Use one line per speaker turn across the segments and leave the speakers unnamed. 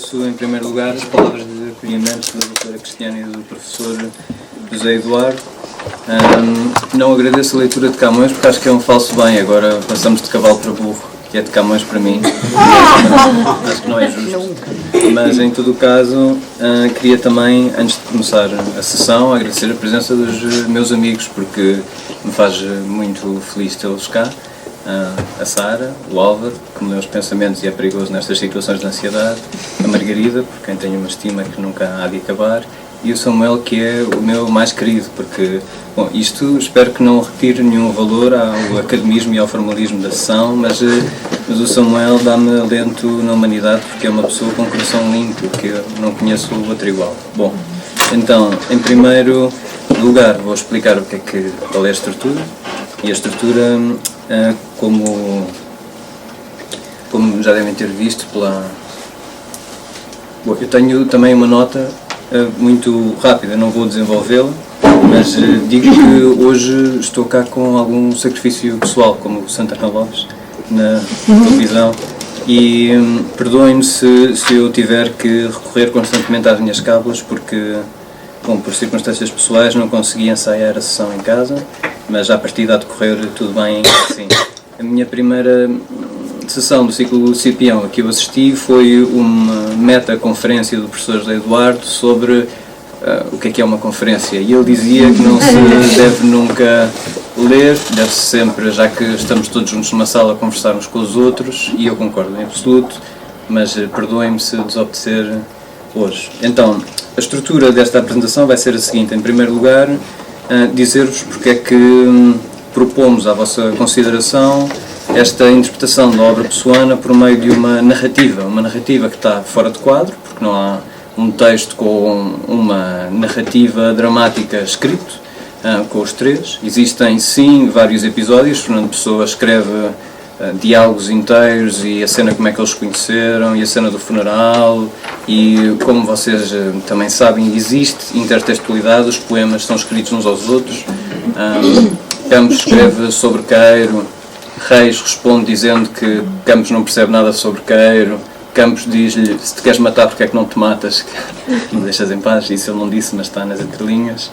agradeço em primeiro lugar as palavras de acolhimento da doutora Cristiana e do professor José Eduardo. Não agradeço a leitura de Camões porque acho que é um falso bem, agora passamos de cavalo para burro, que é de Camões para mim. Acho que não é justo. Mas em todo o caso, queria também, antes de começar a sessão, agradecer a presença dos meus amigos, porque me faz muito feliz tê-los cá. A Sara, o Álvaro, que me lê os pensamentos e é perigoso nestas situações de ansiedade, a Margarida, por quem tenho uma estima que nunca há de acabar, e o Samuel, que é o meu mais querido, porque, bom, isto espero que não retire nenhum valor ao academismo e ao formalismo da sessão, mas o Samuel dá-me alento na humanidade, porque é uma pessoa com um coração limpo, que eu não conheço outro igual. Bom, então, em primeiro lugar, vou explicar qual é a estrutura, e a estrutura, como já devem ter visto Bom, eu tenho também uma nota muito rápida, não vou desenvolvê-la, mas digo que hoje estou cá com algum sacrifício pessoal, como o Santana Lopes na televisão, e perdoem-me se eu tiver que recorrer constantemente às minhas cábulas, porque, bom, por circunstâncias pessoais não consegui ensaiar a sessão em casa, mas à partida há de correr tudo bem assim. A minha primeira sessão do ciclo Cipião a que eu assisti foi uma meta-conferência do professor José Eduardo sobre o que é uma conferência, e ele dizia que não se deve nunca ler, deve-se sempre, já que estamos todos juntos numa sala, conversar uns com os outros, e eu concordo em absoluto, mas perdoem-me se desobedecer hoje. Então, a estrutura desta apresentação vai ser a seguinte: em primeiro lugar, dizer-vos porque é que propomos à vossa consideração esta interpretação da obra pessoana por meio de uma narrativa que está fora de quadro, porque não há um texto com uma narrativa dramática escrito, com os três. Existem sim vários episódios, Fernando Pessoa escreve diálogos inteiros, e a cena como é que eles se conheceram, e a cena do funeral, e como vocês também sabem, existe intertextualidade, os poemas são escritos uns aos outros. Campos escreve sobre Queiro, Reis responde dizendo que Campos não percebe nada sobre Queiro, Campos diz-lhe: se te queres matar, porque é que não te matas? Me deixas em paz. Isso ele não disse, mas está nas entrelinhas.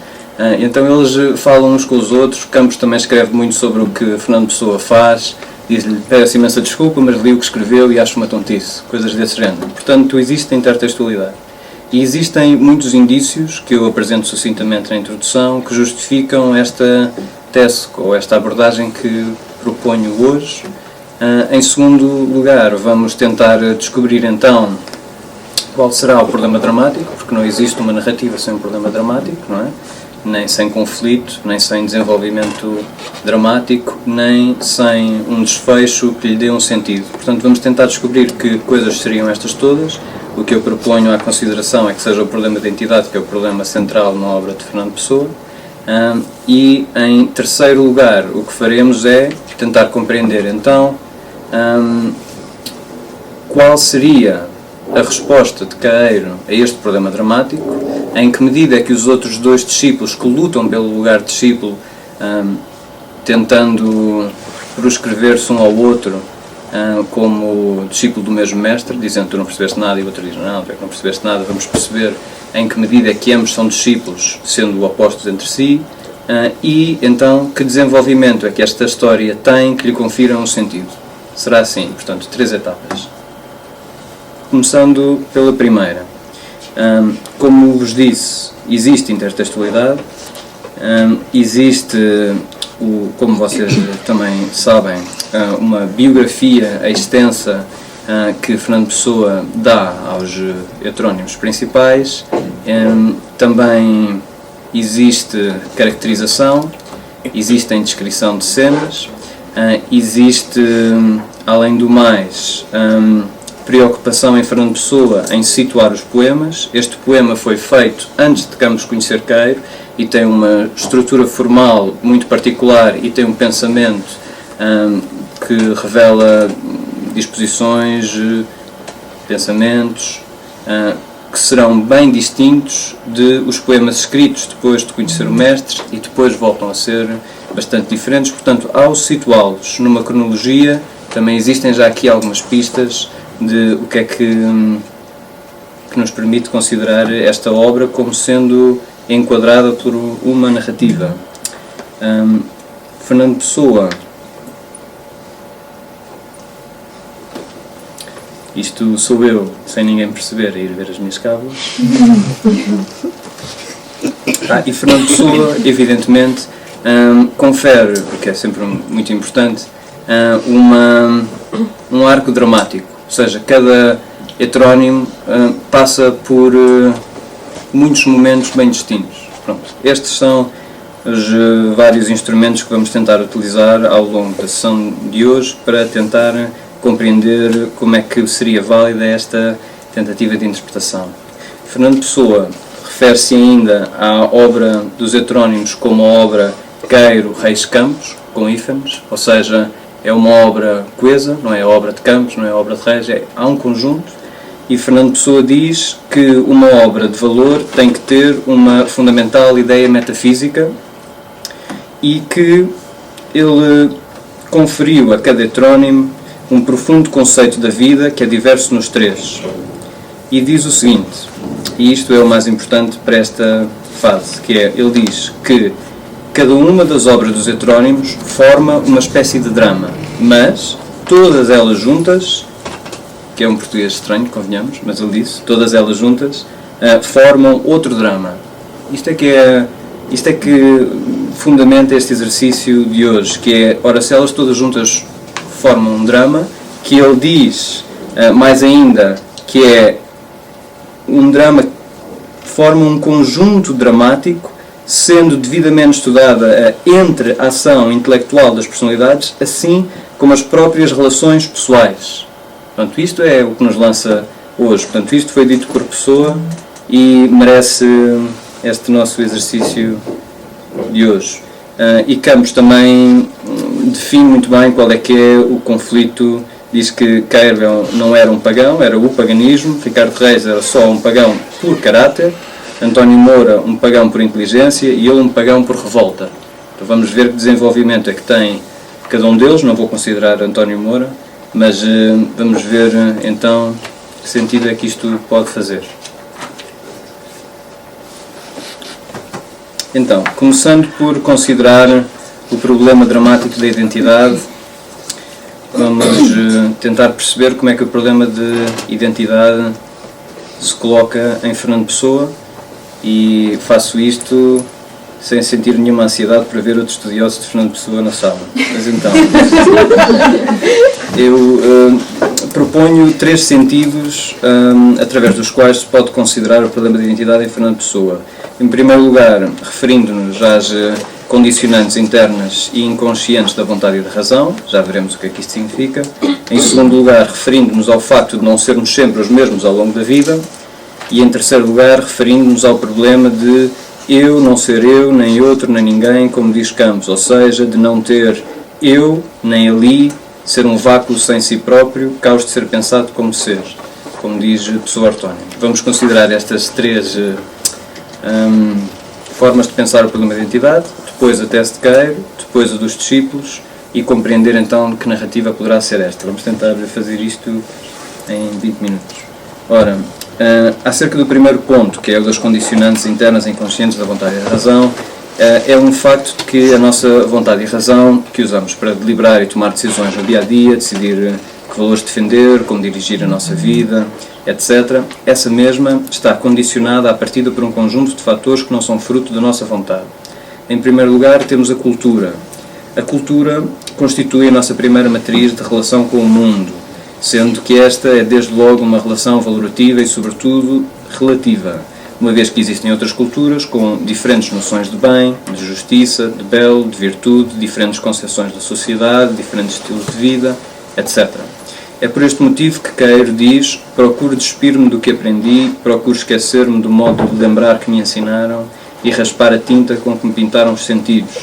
Então eles falam uns com os outros. Campos também escreve muito sobre o que Fernando Pessoa faz, diz-lhe: peço imensa desculpa, mas li o que escreveu e acho uma tontice, coisas desse género. Portanto, existe intertextualidade. E existem muitos indícios, que eu apresento sucintamente na introdução, que justificam esta tese, ou esta abordagem que proponho hoje. Em segundo lugar, vamos tentar descobrir então qual será o problema dramático, porque não existe uma narrativa sem um problema dramático, não é? Nem sem conflito, nem sem desenvolvimento dramático, nem sem um desfecho que lhe dê um sentido. Portanto, vamos tentar descobrir que coisas seriam estas todas. O que eu proponho à consideração é que seja o problema de identidade, que é o problema central na obra de Fernando Pessoa. E, em terceiro lugar, o que faremos é tentar compreender, então, qual seria a resposta de Queiro a este problema dramático, em que medida é que os outros dois discípulos que lutam pelo lugar de discípulo, tentando proscrever-se um ao outro como discípulo do mesmo mestre, dizendo: tu não percebeste nada, e o outro diz: não, tu é que não percebeste nada. Vamos perceber em que medida é que ambos são discípulos, sendo opostos entre si, e então que desenvolvimento é que esta história tem que lhe confira um sentido. Será assim, portanto, 3 etapas. Começando pela primeira. Como vos disse, existe intertextualidade, existe, como vocês também sabem, uma biografia extensa que Fernando Pessoa dá aos heterónimos principais. Também existe caracterização, existe descrição de cenas, existe, além do mais, preocupação em Fernando Pessoa em situar os poemas. Este poema foi feito antes de Campos conhecer Queiro e tem uma estrutura formal muito particular e tem um pensamento que revela disposições, pensamentos que serão bem distintos de os poemas escritos depois de conhecer o mestre, e depois voltam a ser bastante diferentes. Portanto, ao situá-los numa cronologia, também existem já aqui algumas pistas de o que é que que nos permite considerar esta obra como sendo enquadrada por uma narrativa. Fernando Pessoa, isto sou eu, sem ninguém perceber, a ir ver as minhas cábulas. E Fernando Pessoa, evidentemente, confere, porque é sempre muito importante, um arco dramático, ou seja, cada heterónimo passa por muitos momentos bem distintos. Pronto. Estes são os vários instrumentos que vamos tentar utilizar ao longo da sessão de hoje para tentar compreender como é que seria válida esta tentativa de interpretação. Fernando Pessoa refere-se ainda à obra dos heterónimos como a obra Queiro Reis Campos, com hífenes, ou seja, é uma obra coesa, não é a obra de Campos, não é a obra de Reis, há um conjunto, e Fernando Pessoa diz que uma obra de valor tem que ter uma fundamental ideia metafísica e que ele conferiu a cada heterónimo um profundo conceito da vida que é diverso nos três. E diz o seguinte, e isto é o mais importante para esta fase, que é, ele diz que cada uma das obras dos heterónimos forma uma espécie de drama, mas todas elas juntas, que é um português estranho, convenhamos, mas ele disse, todas elas juntas formam outro drama. Isto é que fundamenta este exercício de hoje, que é, ora, se elas todas juntas formam um drama, que ele diz, mais ainda, que é um drama que forma um conjunto dramático, sendo devidamente estudada a entre-ação intelectual das personalidades, assim como as próprias relações pessoais. Portanto, isto é o que nos lança hoje. Portanto, isto foi dito por Pessoa e merece este nosso exercício de hoje. E Campos também define muito bem qual é que é o conflito. Diz que Queiro não era um pagão, era o paganismo. Ricardo Reis era só um pagão por caráter. António Moura, um pagão por inteligência, e ele um pagão por revolta. Então vamos ver que desenvolvimento é que tem cada um deles. Não vou considerar António Moura, mas vamos ver então que sentido é que isto pode fazer. Então, começando por considerar o problema dramático da identidade, vamos tentar perceber como é que o problema de identidade se coloca em Fernando Pessoa, e faço isto sem sentir nenhuma ansiedade para ver outros estudiosos de Fernando Pessoa na sala. Mas então, eu proponho 3 sentidos através dos quais se pode considerar o problema de identidade em Fernando Pessoa. Em primeiro lugar, referindo-nos às condicionantes internas e inconscientes da vontade e da razão, já veremos o que é que isto significa. Em segundo lugar, referindo-nos ao facto de não sermos sempre os mesmos ao longo da vida. E em terceiro lugar, referindo-nos ao problema de eu não ser eu, nem outro, nem ninguém, como diz Campos, ou seja, de não ter eu, nem ali, ser um vácuo sem si próprio, causa de ser pensado como ser, como diz Pessoa Ortónio. Vamos considerar estas 3 formas de pensar o problema de identidade, depois a tese de Queiro, depois a dos discípulos, e compreender então que narrativa poderá ser esta. Vamos tentar fazer isto em 20 minutos. Ora, acerca do primeiro ponto, que é o das condicionantes internas e inconscientes da vontade e da razão, é um facto de que a nossa vontade e razão, que usamos para deliberar e tomar decisões no dia-a-dia, decidir que valores defender, como dirigir a nossa vida, etc., essa mesma está condicionada à partida por um conjunto de fatores que não são fruto da nossa vontade. Em primeiro lugar, temos a cultura. A cultura constitui a nossa primeira matriz de relação com o mundo, sendo que esta é desde logo uma relação valorativa e, sobretudo, relativa, uma vez que existem outras culturas com diferentes noções de bem, de justiça, de belo, de virtude, diferentes concepções da sociedade, diferentes estilos de vida, etc. É por este motivo que Queiro diz: procuro despir-me do que aprendi, procuro esquecer-me do modo de lembrar que me ensinaram e raspar a tinta com que me pintaram os sentidos.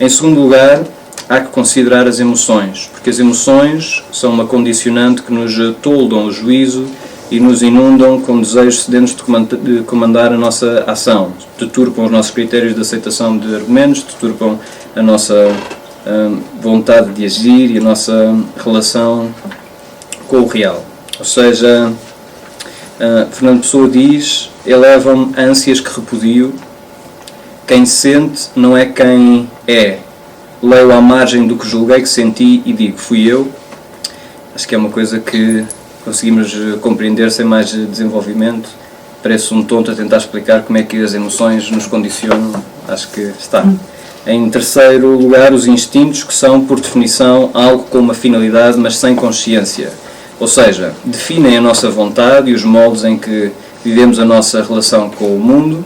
Em segundo lugar, há que considerar as emoções, porque as emoções são uma condicionante que nos toldam o juízo e nos inundam com desejos sedentos de comandar a nossa ação, deturpam os nossos critérios de aceitação de argumentos, deturpam a nossa vontade de agir e a nossa relação com o real. Ou seja, Fernando Pessoa diz: elevam ânsias que repudio, quem sente não é quem é, leio à margem do que julguei que senti e digo, fui eu. Acho que é uma coisa que conseguimos compreender sem mais desenvolvimento. Parece um tonto a tentar explicar como é que as emoções nos condicionam. Acho que está. Em terceiro lugar, os instintos, que são, por definição, algo com uma finalidade, mas sem consciência. Ou seja, definem a nossa vontade e os moldes em que vivemos a nossa relação com o mundo,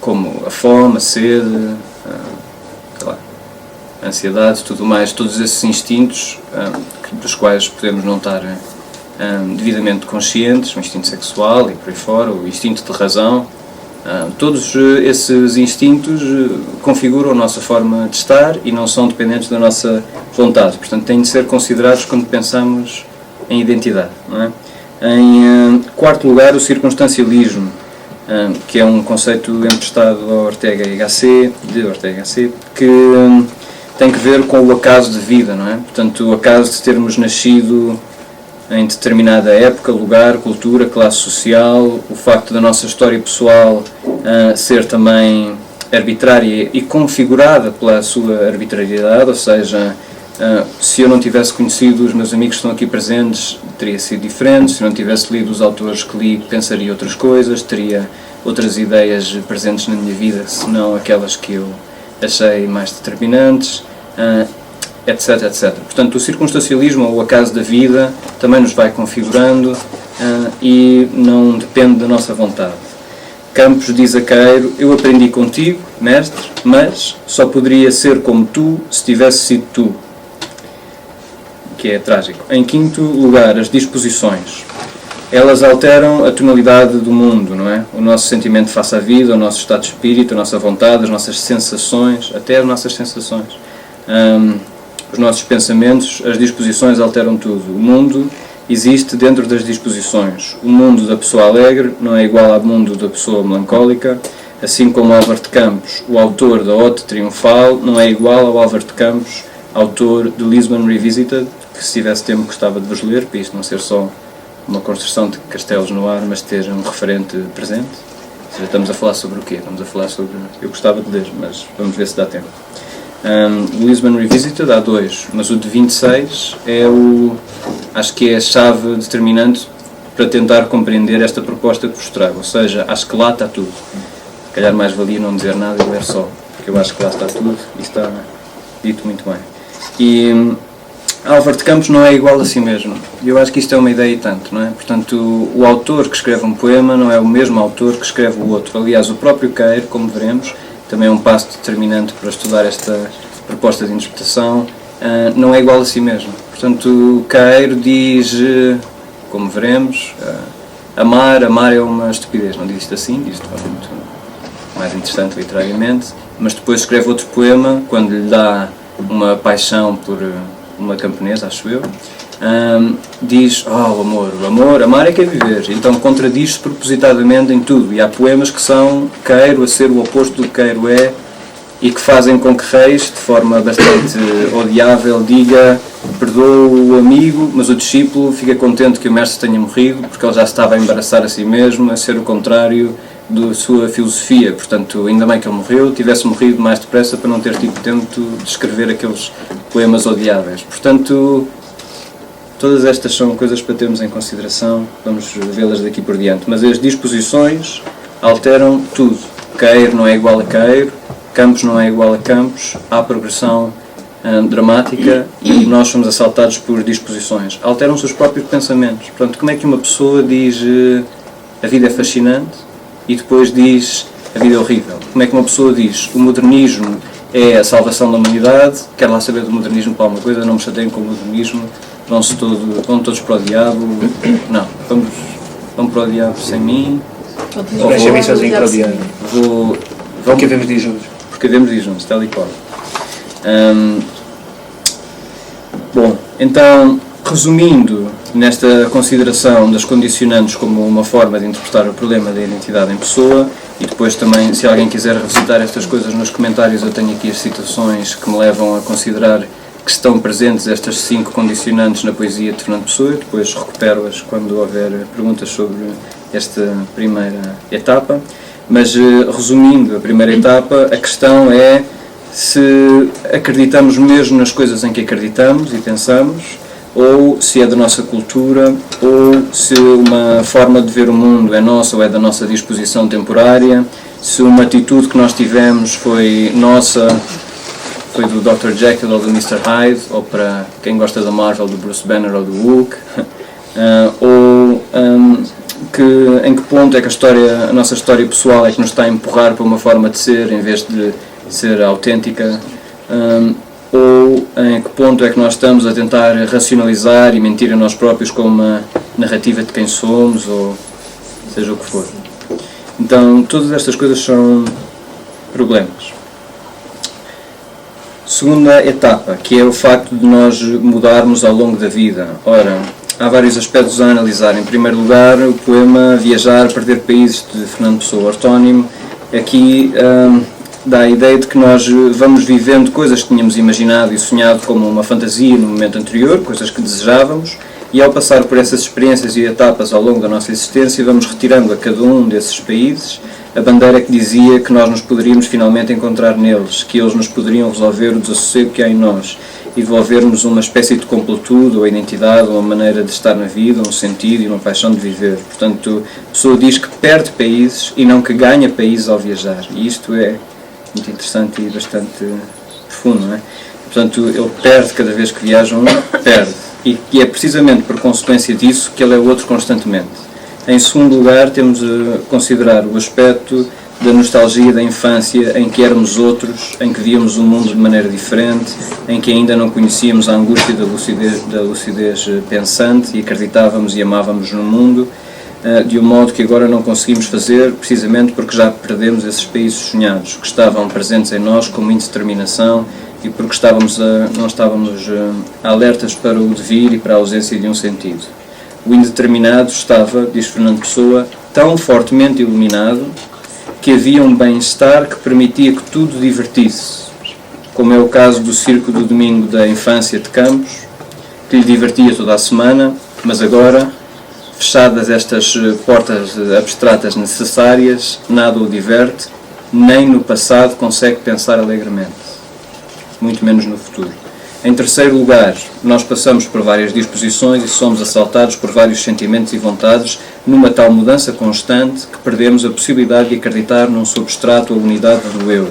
como a fome, a sede, a ansiedade, tudo mais, todos esses instintos dos quais podemos não estar devidamente conscientes, o instinto sexual e por aí fora, o instinto de razão, todos esses instintos configuram a nossa forma de estar e não são dependentes da nossa vontade, portanto têm de ser considerados quando pensamos em identidade, não é? Em quarto lugar, o circunstancialismo, que é um conceito emprestado ao Ortega y Gasset, que tem que ver com o acaso de vida, não é? Portanto, o acaso de termos nascido em determinada época, lugar, cultura, classe social, o facto da nossa história pessoal ser também arbitrária e configurada pela sua arbitrariedade, ou seja, se eu não tivesse conhecido os meus amigos que estão aqui presentes, teria sido diferente. Se eu não tivesse lido os autores que li, pensaria outras coisas, teria outras ideias presentes na minha vida, senão aquelas que eu achei mais determinantes, etc, etc. Portanto, o circunstancialismo, ou o acaso da vida, também nos vai configurando e não depende da nossa vontade. Campos diz a Queiro: eu aprendi contigo, mestre, mas só poderia ser como tu se tivesse sido tu. Que é trágico. Em quinto lugar, as disposições. Elas alteram a tonalidade do mundo, não é? O nosso sentimento face à vida, o nosso estado de espírito, a nossa vontade, as nossas sensações, até as nossas sensações. Os nossos pensamentos, as disposições alteram tudo. O mundo existe dentro das disposições. O mundo da pessoa alegre não é igual ao mundo da pessoa melancólica, assim como Álvaro de Campos, o autor da Ode Triunfal, não é igual ao Álvaro de Campos, autor de Lisbon Revisited, que se tivesse tempo gostava de vos ler, para isto não ser só uma construção de castelos no ar, mas ter um referente presente. Ou seja, estamos a falar sobre o quê? Estamos a falar sobre... Eu gostava de ler, mas vamos ver se dá tempo. Lisbon Revisited há dois, mas o de 26 é acho que é a chave determinante para tentar compreender esta proposta que vos trago, ou seja, acho que lá está tudo. Se calhar mais valia não dizer nada e ler só, porque eu acho que lá está tudo e está dito muito bem. E Álvaro de Campos não é igual a si mesmo, e eu acho que isto é uma ideia e tanto, não é? Portanto, o autor que escreve um poema não é o mesmo autor que escreve o outro. Aliás, o próprio Queiro, como veremos, também é um passo determinante para estudar esta proposta de interpretação, não é igual a si mesmo. Portanto, Queiro diz, como veremos, amar é uma estupidez. Não diz isto assim, diz isto de forma muito mais interessante literariamente, mas depois escreve outro poema, quando lhe dá uma paixão por uma camponesa, acho eu, diz, amar é que é viver. Então contradiz-se propositadamente em tudo, e há poemas que são Queiro a ser o oposto do que Queiro é, e que fazem com que Reis, de forma bastante odiável, diga: perdoa o amigo, mas o discípulo fica contente que o mestre tenha morrido, porque ele já estava a embaraçar a si mesmo, a ser o contrário da sua filosofia. Portanto, ainda bem que ele morreu, tivesse morrido mais depressa para não ter tido tempo de escrever aqueles poemas odiáveis. Portanto, todas estas são coisas para termos em consideração, vamos vê-las daqui por diante. Mas as disposições alteram tudo. Queiro não é igual a Queiro, Campos não é igual a Campos, há progressão dramática e nós somos assaltados por disposições. Alteram-se os próprios pensamentos. Portanto, como é que uma pessoa diz a vida é fascinante e depois diz a vida é horrível? Como é que uma pessoa diz o modernismo é a salvação da humanidade, quer lá saber do modernismo para alguma coisa, não me chateiem com o modernismo, vão todos para o diabo? Não, vamos para o diabo sem mim.
Deixa-me sozinho para o diabo.
Porque devemos de ir juntos. Porque devemos de ir juntos, tal e qual. Bom, então, resumindo nesta consideração das condicionantes como uma forma de interpretar o problema da identidade em pessoa, e depois também, se alguém quiser revisitar estas coisas nos comentários, eu tenho aqui as citações que me levam a considerar que estão presentes estas 5 condicionantes na poesia de Fernando Pessoa, depois recupero-as quando houver perguntas sobre esta primeira etapa, mas resumindo a primeira etapa, a questão é se acreditamos mesmo nas coisas em que acreditamos e pensamos, ou se é da nossa cultura, ou se uma forma de ver o mundo é nossa ou é da nossa disposição temporária, se uma atitude que nós tivemos foi nossa, foi do Dr. Jekyll ou do Mr. Hyde, ou para quem gosta da Marvel, do Bruce Banner ou do Hulk, em que ponto é que a nossa história pessoal é que nos está a empurrar para uma forma de ser em vez de ser autêntica, ou em que ponto é que nós estamos a tentar racionalizar e mentir a nós próprios com uma narrativa de quem somos, ou seja o que for. Então, todas estas coisas são problemas. Segunda etapa, que é o facto de nós mudarmos ao longo da vida. Ora, há vários aspectos a analisar. Em primeiro lugar, o poema Viajar, Perder Países, de Fernando Pessoa, ortónimo, aqui dá a ideia de que nós vamos vivendo coisas que tínhamos imaginado e sonhado como uma fantasia no momento anterior, coisas que desejávamos, e ao passar por essas experiências e etapas ao longo da nossa existência, vamos retirando a cada um desses países a bandeira que dizia que nós nos poderíamos finalmente encontrar neles, que eles nos poderiam resolver o desassossego que há em nós e devolver-nos uma espécie de completude ou identidade, ou uma maneira de estar na vida, um sentido e uma paixão de viver. Portanto, a pessoa diz que perde países e não que ganha países ao viajar, e isto é muito interessante e bastante profundo, não é? Portanto, ele perde cada vez que viaja perde. E é precisamente por consequência disso que ele é outro constantemente. Em segundo lugar, temos a considerar o aspecto da nostalgia da infância, em que éramos outros, em que víamos o mundo de maneira diferente, em que ainda não conhecíamos a angústia da lucidez pensante e acreditávamos e amávamos no mundo, de um modo que agora não conseguimos fazer, precisamente porque já perdemos esses países sonhados, que estavam presentes em nós como indeterminação e porque não estávamos alertas para o devir e para a ausência de um sentido. O indeterminado estava, diz Fernando Pessoa, tão fortemente iluminado que havia um bem-estar que permitia que tudo divertisse, como é o caso do circo do domingo da infância de Campos, que lhe divertia toda a semana, mas agora, fechadas estas portas abstratas necessárias, nada o diverte, nem no passado consegue pensar alegremente, muito menos no futuro. Em terceiro lugar, nós passamos por várias disposições e somos assaltados por vários sentimentos e vontades numa tal mudança constante que perdemos a possibilidade de acreditar num substrato ou unidade do eu.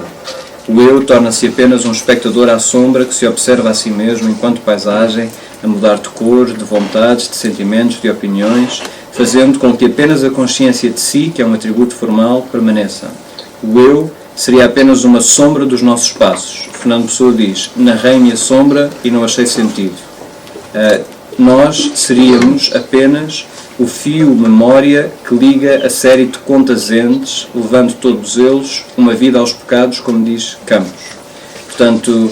O eu torna-se apenas um espectador à sombra que se observa a si mesmo enquanto paisagem, a mudar de cor, de vontades, de sentimentos, de opiniões, fazendo com que apenas a consciência de si, que é um atributo formal, permaneça. O eu seria apenas uma sombra dos nossos passos. Fernando Pessoa diz, narrei minha sombra e não achei sentido. Nós seríamos apenas o fio memória que liga a série de contas entes, levando todos eles uma vida aos pecados, como diz Campos. Portanto,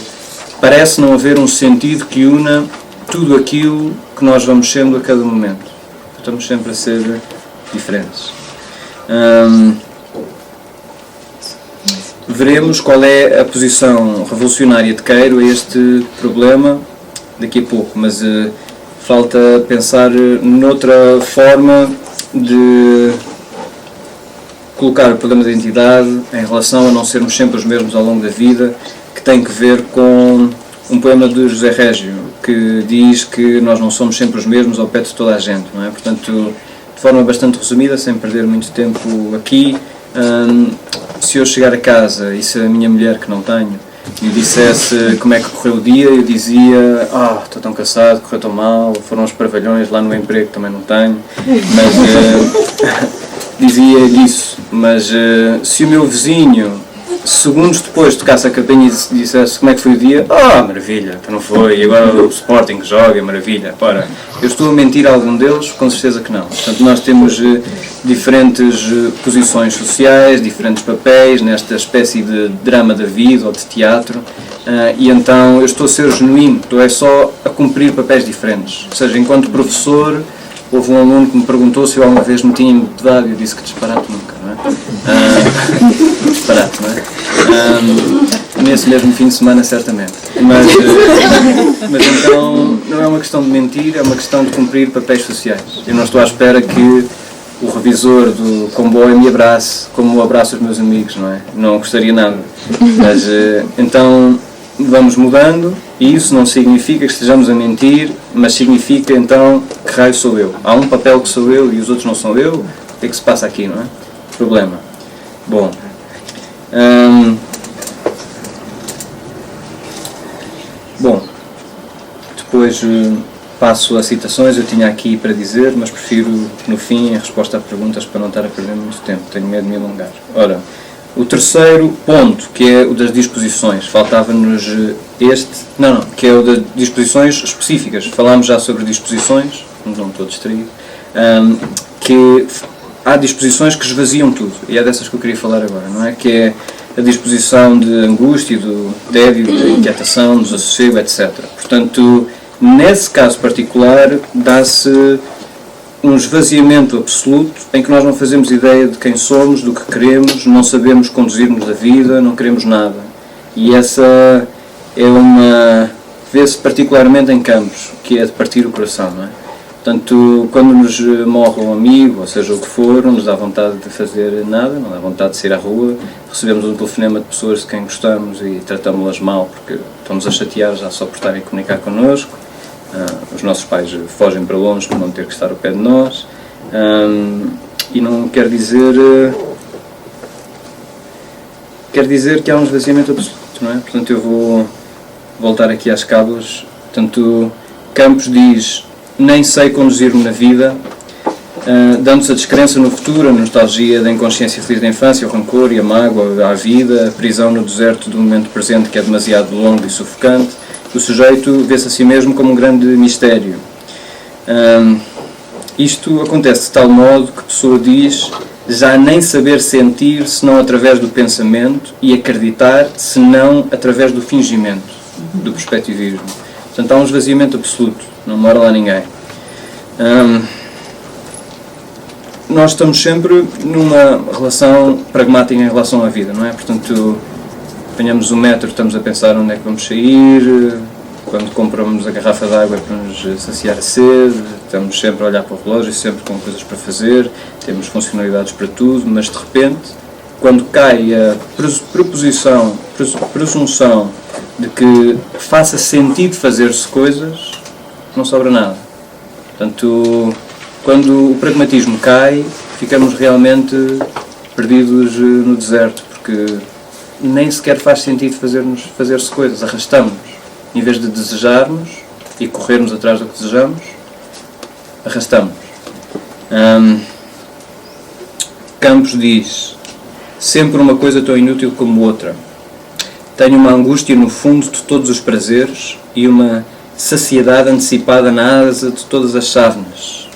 parece não haver um sentido que una tudo aquilo que nós vamos sendo a cada momento. Estamos sempre a ser diferentes. Veremos qual é a posição revolucionária de Queiro a este problema daqui a pouco, mas falta pensar noutra forma de colocar o problema da identidade em relação a não sermos sempre os mesmos ao longo da vida, que tem que ver com um poema de José Régio, que diz que nós não somos sempre os mesmos ao pé de toda a gente, não é? Portanto, de forma bastante resumida, sem perder muito tempo aqui, se eu chegar a casa e se a minha mulher, que não tenho, me dissesse como é que correu o dia, eu dizia, estou tão cansado, correu tão mal, foram os parvalhões lá no emprego, também não tenho, mas dizia isso. Mas se o meu vizinho, segundos depois, tocasse a campainha e dissesse como é que foi o dia, maravilha, então não foi, e agora o Sporting joga, maravilha. Ora, eu estou a mentir a algum deles? Com certeza que não. Portanto, nós temos diferentes posições sociais, diferentes papéis nesta espécie de drama da vida ou de teatro, e então eu estou a ser genuíno, estou só a cumprir papéis diferentes. Ou seja, enquanto professor, houve um aluno que me perguntou se eu alguma vez me tinha embebedado e eu disse que disparate nunca, não é? Disparate, não é? nesse mesmo fim de semana, certamente. Mas então, não é uma questão de mentir, é uma questão de cumprir papéis sociais. Eu não estou à espera que o revisor do comboio me abrace como abraço os meus amigos, não é? Não gostaria nada. Mas, então, vamos mudando, e isso não significa que estejamos a mentir, mas significa, então, que raio sou eu? Há um papel que sou eu e os outros não são eu? O que é que se passa aqui, não é? Problema. Bom. Bom, depois passo a citações. Eu tinha aqui para dizer, mas prefiro no fim a resposta a perguntas para não estar a perder muito tempo, tenho medo de me alongar. Ora, o terceiro ponto, que é o das disposições, faltava-nos que é o das disposições específicas. Falámos já sobre disposições, não estou distraído, que há disposições que esvaziam tudo, e é dessas que eu queria falar agora, não é? Que é a disposição de angústia, do tédio, da inquietação, do desassossego, etc. Portanto, nesse caso particular, dá-se um esvaziamento absoluto em que nós não fazemos ideia de quem somos, do que queremos, não sabemos conduzir-nos a vida, não queremos nada. E essa é vê-se particularmente em campos, que é de partir o coração, não é? Portanto, quando nos morre um amigo, ou seja o que for, não nos dá vontade de fazer nada, não dá vontade de sair à rua, recebemos um telefonema de pessoas de quem gostamos e tratamos-las mal porque estamos a chatear já só por estarem a comunicar connosco. Os nossos pais fogem para longe por não ter que estar ao pé de nós, e não quer dizer que há um esvaziamento absoluto, não é? Portanto, eu vou voltar aqui às cábulas. Portanto, Campos diz: nem sei conduzir-me na vida, dando-se a descrença no futuro, a nostalgia da inconsciência feliz da infância, o rancor e a mágoa à vida, a prisão no deserto do momento presente que é demasiado longo e sufocante. O sujeito vê-se a si mesmo como um grande mistério. Isto acontece de tal modo que a pessoa diz já nem saber sentir senão através do pensamento e acreditar senão através do fingimento, do perspectivismo. Portanto, há um esvaziamento absoluto, não mora lá ninguém. Nós estamos sempre numa relação pragmática em relação à vida, não é? Portanto, apanhamos o metro, estamos a pensar onde é que vamos sair, quando compramos a garrafa de água é para nos saciar a sede, estamos sempre a olhar para o relógio, sempre com coisas para fazer, temos funcionalidades para tudo, mas de repente, quando cai a presunção de que faça sentido fazer-se coisas, não sobra nada. Portanto, quando o pragmatismo cai, ficamos realmente perdidos no deserto, porque nem sequer faz sentido fazer-se coisas, arrastamos. Em vez de desejarmos e corrermos atrás do que desejamos, arrastamos. Campos diz: sempre uma coisa tão inútil como outra. Tenho uma angústia no fundo de todos os prazeres e uma saciedade antecipada na asa de todas as sávenas.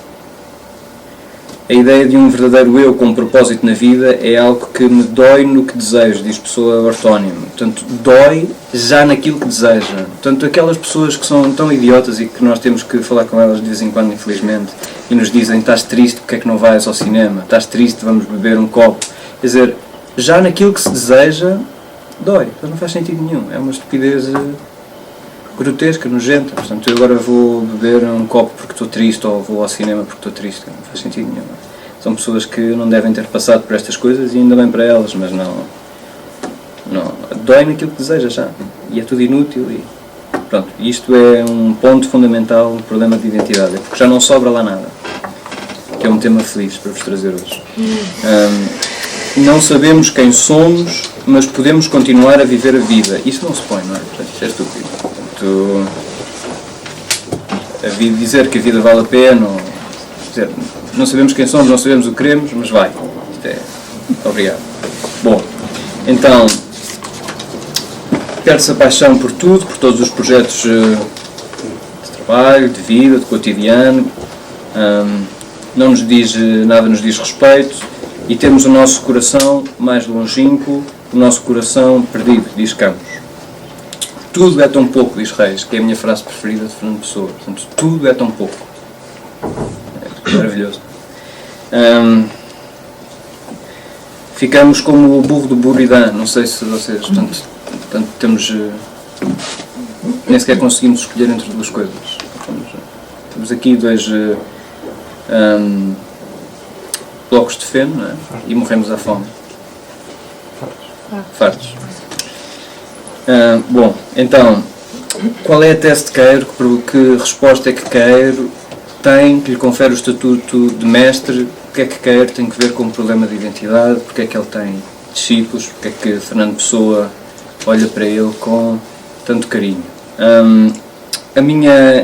A ideia de um verdadeiro eu com propósito na vida é algo que me dói no que desejo, diz pessoa ortónimo. Portanto, dói já naquilo que deseja. Portanto, aquelas pessoas que são tão idiotas e que nós temos que falar com elas de vez em quando, infelizmente, e nos dizem: estás triste, porque é que não vais ao cinema? Estás triste, vamos beber um copo. Quer dizer, já naquilo que se deseja, dói. Então não faz sentido nenhum. É uma estupidez grotesca, nojenta. Portanto, eu agora vou beber um copo porque estou triste, ou vou ao cinema porque estou triste. Não faz sentido nenhum. São pessoas que não devem ter passado por estas coisas, e ainda bem para elas, mas não dói naquilo que deseja já. E é tudo inútil. E pronto, isto é um ponto fundamental do problema de identidade, porque já não sobra lá nada. Que é um tema feliz para vos trazer hoje. Não sabemos quem somos, mas podemos continuar a viver a vida. Isso não se põe, não é? Portanto, isto é estúpido. Portanto, dizer que a vida vale a pena, ou dizer, não sabemos quem somos, não sabemos o que queremos, mas vai. Isto é... Obrigado. Bom, então, perde-se a paixão por tudo, por todos os projetos de trabalho, de vida, de cotidiano. Não nos diz, nada nos diz respeito, e temos o nosso coração mais longínquo, o nosso coração perdido, diz Campos. Tudo é tão pouco, diz Reis, que é a minha frase preferida de Fernando Pessoa. Portanto, tudo é tão pouco. É maravilhoso. Ficamos como o burro do Buridan, não sei se vocês... Portanto, Portanto, nem sequer conseguimos escolher entre duas coisas. Temos aqui dois blocos de feno, não é? E morremos à fome. Fartos. Bom, então, qual é a tese de Queiro? Que resposta é que Queiro tem, que lhe confere o estatuto de mestre? O que é que Queiro tem que ver com o problema de identidade? Porque é que ele tem discípulos? Porque é que Fernando Pessoa olha para ele com tanto carinho? A minha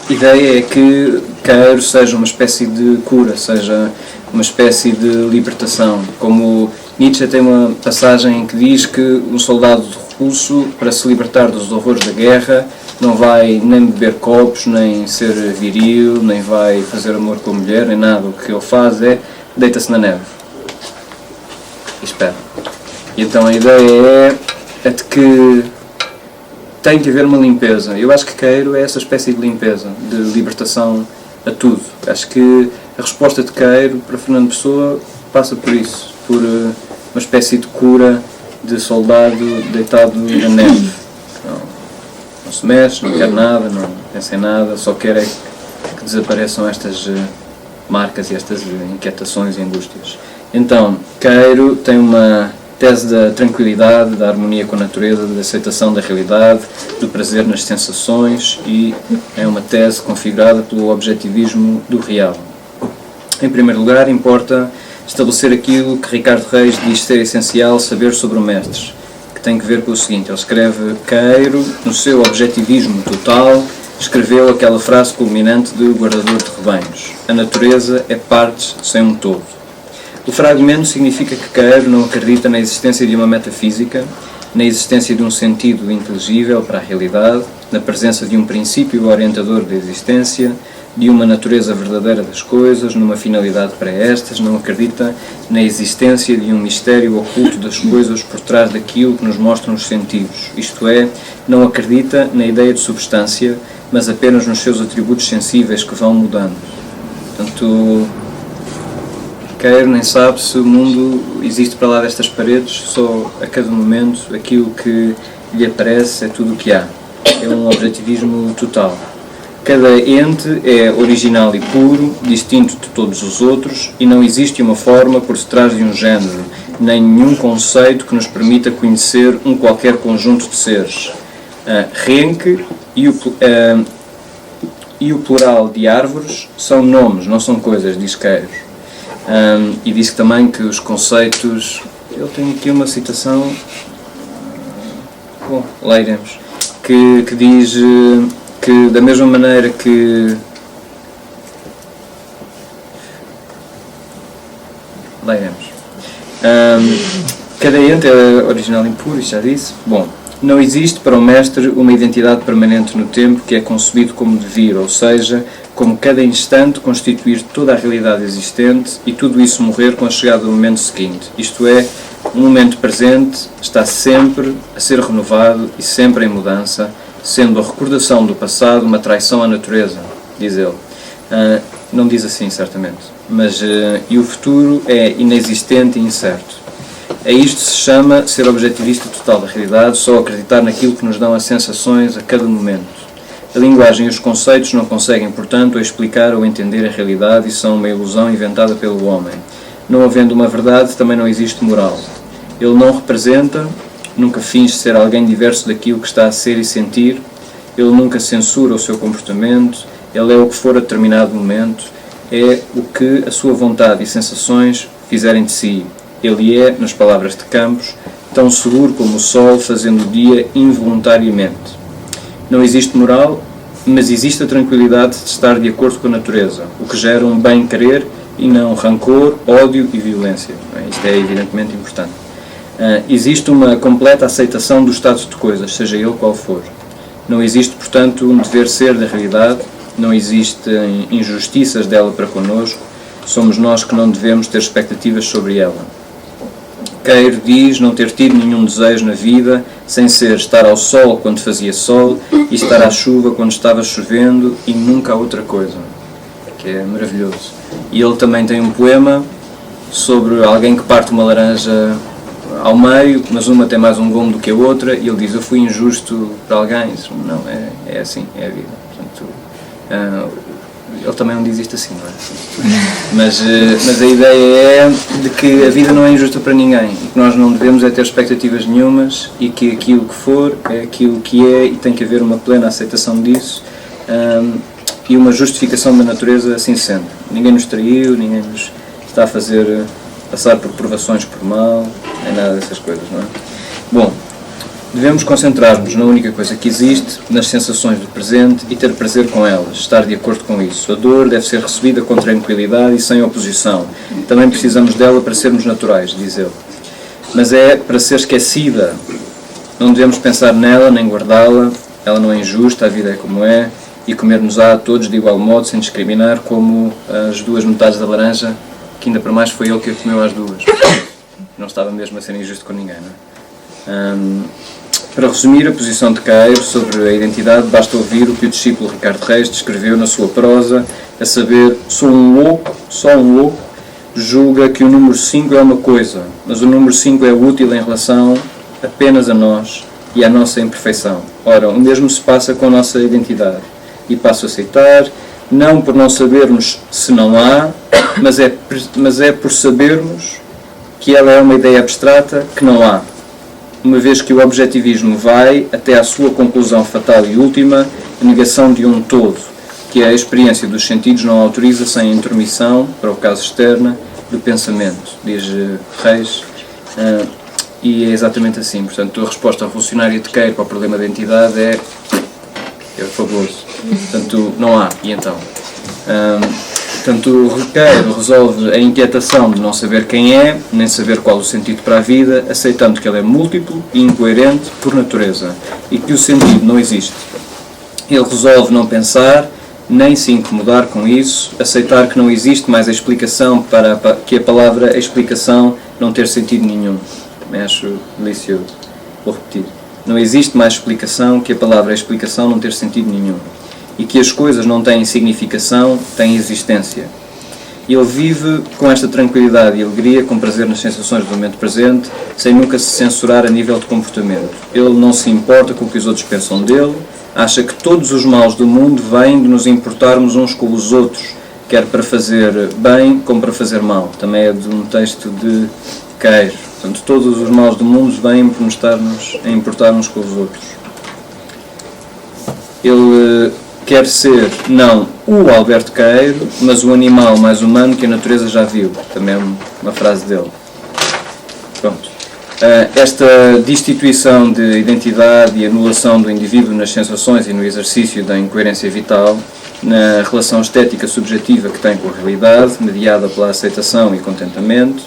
ideia é que Queiro seja uma espécie de cura, seja uma espécie de libertação. Como Nietzsche tem uma passagem em que diz que um soldado de repulso, para se libertar dos horrores da guerra, não vai nem beber copos, nem ser viril, nem vai fazer amor com a mulher, nem nada. O que ele faz é deita-se na neve e espera. E então a ideia é de que tem que haver uma limpeza. Eu acho que Queiro é essa espécie de limpeza, de libertação a tudo. Acho que a resposta de Queiro para Fernando Pessoa passa por isso, por uma espécie de cura de soldado deitado na neve. Não se mexe, não quer nada, não pensa em nada, só quer é que desapareçam estas marcas e estas inquietações e angústias. Então, Queiro tem uma tese da tranquilidade, da harmonia com a natureza, da aceitação da realidade, do prazer nas sensações, e é uma tese configurada pelo objetivismo do real. Em primeiro lugar, importa estabelecer aquilo que Ricardo Reis diz ser essencial saber sobre o mestre, que tem que ver com o seguinte: ele escreve: Queiro, no seu objetivismo total, escreveu aquela frase culminante de guardador de rebanhos: a natureza é partes sem um todo. O fragmento significa que Queiro não acredita na existência de uma metafísica, na existência de um sentido inteligível para a realidade, na presença de um princípio orientador da existência, de uma natureza verdadeira das coisas, numa finalidade para estas. Não acredita na existência de um mistério oculto das coisas por trás daquilo que nos mostram os sentidos. Isto é, não acredita na ideia de substância, mas apenas nos seus atributos sensíveis que vão mudando. Portanto, Queiro nem sabe se o mundo existe para lá destas paredes, só a cada momento aquilo que lhe aparece é tudo o que há. É um objetivismo total. Cada ente é original e puro, distinto de todos os outros, e não existe uma forma por detrás de um género, nem nenhum conceito que nos permita conhecer um qualquer conjunto de seres. Renque e o plural de árvores são nomes, não são coisas, diz Queiro. E diz também que os conceitos... Eu tenho aqui uma citação... Bom, lá iremos. Que diz... que da mesma maneira que... Lá iremos. Cada ente é original e impuro, já disse. Bom, não existe para o mestre uma identidade permanente no tempo que é concebido como devir, ou seja, como cada instante constituir toda a realidade existente e tudo isso morrer com a chegada do momento seguinte. Isto é, o momento presente está sempre a ser renovado e sempre em mudança, sendo a recordação do passado uma traição à natureza, diz ele. Não diz assim, certamente, mas e o futuro é inexistente e incerto. A isto se chama ser objetivista total da realidade, só acreditar naquilo que nos dão as sensações a cada momento. A linguagem e os conceitos não conseguem, portanto, explicar ou entender a realidade e são uma ilusão inventada pelo homem. Não havendo uma verdade, também não existe moral. Ele não representa, nunca finge ser alguém diverso daquilo que está a ser e sentir, ele nunca censura o seu comportamento, ele é o que for a determinado momento, é o que a sua vontade e sensações fizerem de si. Ele é, nas palavras de Campos, tão seguro como o sol fazendo o dia involuntariamente. Não existe moral, mas existe a tranquilidade de estar de acordo com a natureza, o que gera um bem-querer e não rancor, ódio e violência. Isto é evidentemente importante. Existe uma completa aceitação do estado de coisas, seja ele qual for. Não existe, portanto, um dever ser da realidade, não existem injustiças dela para connosco, somos nós que não devemos ter expectativas sobre ela. Queiro diz não ter tido nenhum desejo na vida, sem ser estar ao sol quando fazia sol e estar à chuva quando estava chovendo e nunca há outra coisa, que é maravilhoso. E ele também tem um poema sobre alguém que parte uma laranja ao meio, mas uma tem mais um gume do que a outra, e ele diz, eu fui injusto para alguém. Não, é assim, é a vida. Portanto, ele também não diz isto assim, não é? Mas a ideia é de que a vida não é injusta para ninguém, e que nós não devemos ter expectativas nenhumas, e que aquilo que for é aquilo que é, e tem que haver uma plena aceitação disso, e uma justificação da natureza assim sendo. Ninguém nos traiu, ninguém nos está a fazer passar por provações por mal, nem nada dessas coisas, não é? Bom, devemos concentrar-nos na única coisa que existe, nas sensações do presente, e ter prazer com elas, estar de acordo com isso. A dor deve ser recebida com tranquilidade e sem oposição. Também precisamos dela para sermos naturais, diz ele. Mas é para ser esquecida. Não devemos pensar nela, nem guardá-la. Ela não é injusta, a vida é como é, e comer-nos-á a todos de igual modo, sem discriminar, como as duas metades da laranja, que ainda para mais foi ele que a comeu às duas. Não estava mesmo a ser injusto com ninguém, não é? Para resumir a posição de Queiro sobre a identidade, basta ouvir o que o discípulo Ricardo Reis descreveu na sua prosa, a saber, só um louco, julga que o número 5 é uma coisa, mas o número 5 é útil em relação apenas a nós e à nossa imperfeição. Ora, o mesmo se passa com a nossa identidade, e passo a aceitar, não por não sabermos se não há, mas é por sabermos que ela é uma ideia abstrata que não há, uma vez que o objetivismo vai até à sua conclusão fatal e última, a negação de um todo, que a experiência dos sentidos não autoriza sem a intromissão, para o caso externa, do pensamento, diz Reis, e é exatamente assim. Portanto, a resposta revolucionária de Queiro para o problema da identidade é fabuloso. Portanto, não há, e então? Portanto, Queiro resolve a inquietação de não saber quem é, nem saber qual o sentido para a vida, aceitando que ele é múltiplo e incoerente por natureza, e que o sentido não existe. Ele resolve não pensar, nem se incomodar com isso, aceitar que não existe mais a explicação para que a palavra explicação não ter sentido nenhum. Também acho delicioso. Vou repetir. Não existe mais explicação que a palavra explicação não ter sentido nenhum. E que as coisas não têm significação, têm existência. Ele vive com esta tranquilidade e alegria, com prazer nas sensações do momento presente, sem nunca se censurar a nível de comportamento. Ele não se importa com o que os outros pensam dele, acha que todos os males do mundo vêm de nos importarmos uns com os outros, quer para fazer bem como para fazer mal. Também é de um texto de Queiro. Portanto, todos os males do mundo vêm por nos estarmos a importar uns com os outros. Ele quer ser, não o Alberto Queiro, mas o animal mais humano que a natureza já viu. Também é uma frase dele. Pronto. Esta destituição de identidade e anulação do indivíduo nas sensações e no exercício da incoerência vital, na relação estética subjetiva que tem com a realidade, mediada pela aceitação e contentamento,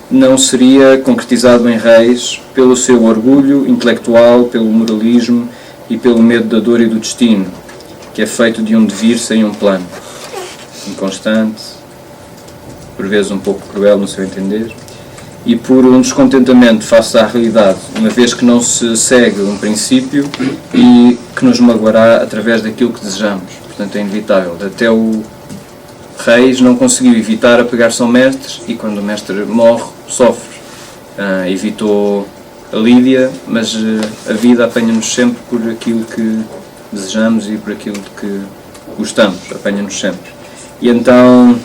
não seria concretizado em Reis pelo seu orgulho intelectual, pelo moralismo e pelo medo da dor e do destino, que é feito de um devir sem um plano, inconstante, por vezes um pouco cruel no seu entender, e por um descontentamento face à realidade, uma vez que não se segue um princípio e que nos magoará através daquilo que desejamos. Portanto, é inevitável. Até o Reis não conseguiu evitar apegar-se ao mestre, e quando o mestre morre, sofre. Evitou a Lídia, mas a vida apanha-nos sempre por aquilo que desejamos e por aquilo de que gostamos, apanha-nos sempre. E então,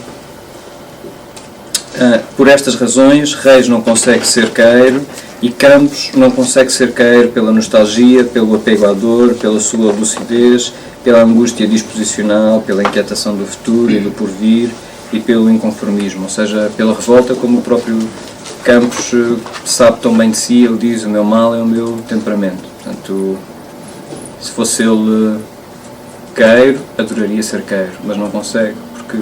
por estas razões, Reis não consegue ser Queiro, e Campos não consegue ser Queiro pela nostalgia, pelo apego à dor, pela sua lucidez, pela angústia disposicional, pela inquietação do futuro e do porvir, e pelo inconformismo, ou seja, pela revolta, como o próprio Campos sabe tão bem de si. Ele diz: o meu mal é o meu temperamento. Portanto, se fosse ele Queiro, adoraria ser Queiro, mas não consegue, porque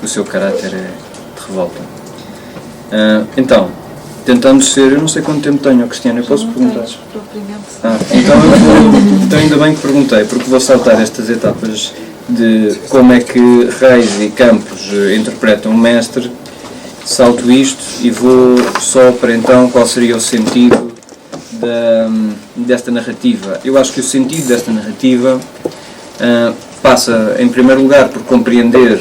o seu caráter é de revolta. Então, tentando ser... Eu não sei quanto tempo tenho, Cristiana, eu posso perguntar? Então ainda bem que perguntei, porque vou saltar estas etapas de como é que Reis e Campos interpretam o mestre. Salto isto e vou só para então qual seria o sentido desta narrativa. Eu acho que o sentido desta narrativa passa, em primeiro lugar, por compreender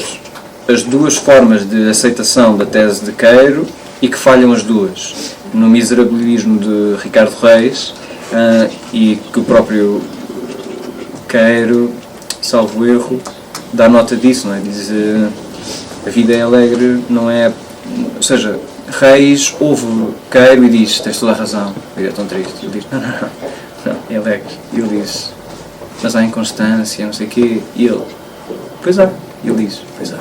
as duas formas de aceitação da tese de Queiro e que falham as duas. No miserabilismo de Ricardo Reis, e que o próprio Queiro, salvo erro, dá nota disso, não é? Diz, a vida é alegre, não é... Ou seja, Reis ouve Queiro e diz, tens toda a razão, a vida é tão triste. Ele diz, não, é alegre. E ele diz, mas há inconstância, não sei o quê. E ele, pois há. E ele diz, pois há.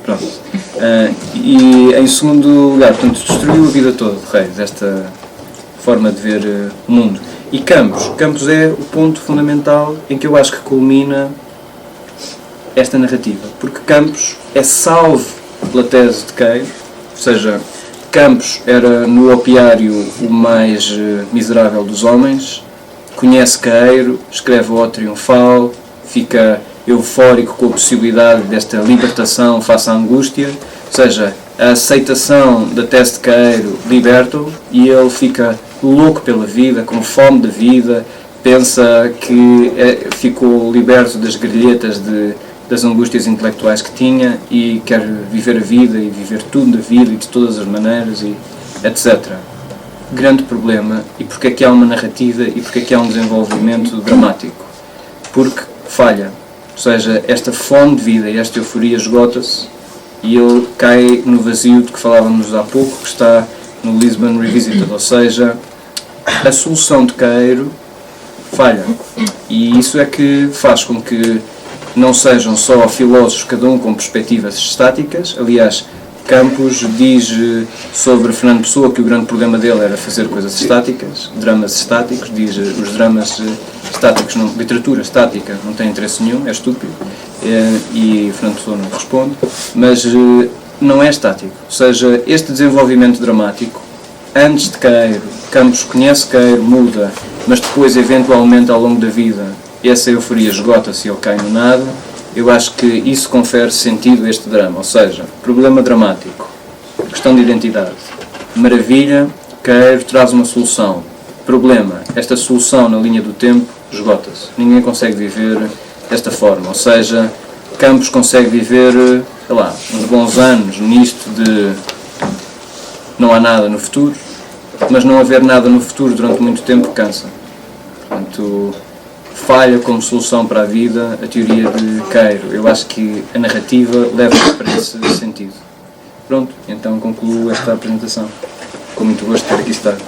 Pronto. E em segundo lugar, portanto, destruiu a vida toda de Reis, esta forma de ver o mundo. E Campos é o ponto fundamental em que eu acho que culmina esta narrativa, porque Campos é salvo pela tese de Queiro, ou seja, Campos era no opiário o mais miserável dos homens, conhece Queiro, escreve o Ó Triunfal, fica eufórico com a possibilidade desta libertação face à angústia, ou seja, a aceitação da tese de Queiro liberta-o e ele fica louco pela vida, com fome da vida, pensa que ficou liberto das grelhetas das angústias intelectuais que tinha e quer viver a vida e viver tudo da vida e de todas as maneiras, e etc. Grande problema. E porque é que há uma narrativa e porque é que há um desenvolvimento dramático? Porque falha. Ou seja, esta fome de vida e esta euforia esgota-se e ele cai no vazio de que falávamos há pouco, que está no Lisbon Revisited, ou seja, a solução de Queiro falha. E isso é que faz com que não sejam só filósofos, cada um com perspectivas estáticas. Aliás, Campos diz sobre Fernando Pessoa que o grande problema dele era fazer coisas estáticas, dramas estáticos, diz os dramas estáticos, literatura estática não tem interesse nenhum, é estúpido, e Fernando Pessoa não responde, mas não é estático. Ou seja, este desenvolvimento dramático, antes de Queiro, Campos conhece Queiro, muda, mas depois, eventualmente, ao longo da vida, essa euforia esgota-se e ele cai no nada. Eu acho que isso confere sentido a este drama, ou seja, problema dramático, questão de identidade. Maravilha, Queiro traz uma solução. Problema, esta solução na linha do tempo esgota-se. Ninguém consegue viver desta forma, ou seja, Campos consegue viver, sei lá, uns bons anos nisto de não há nada no futuro, mas não haver nada no futuro durante muito tempo cansa. Portanto, falha como solução para a vida a teoria de Queiro. Eu acho que a narrativa leva-nos para esse sentido. Pronto, então concluo esta apresentação. Com muito gosto de ter aqui estado.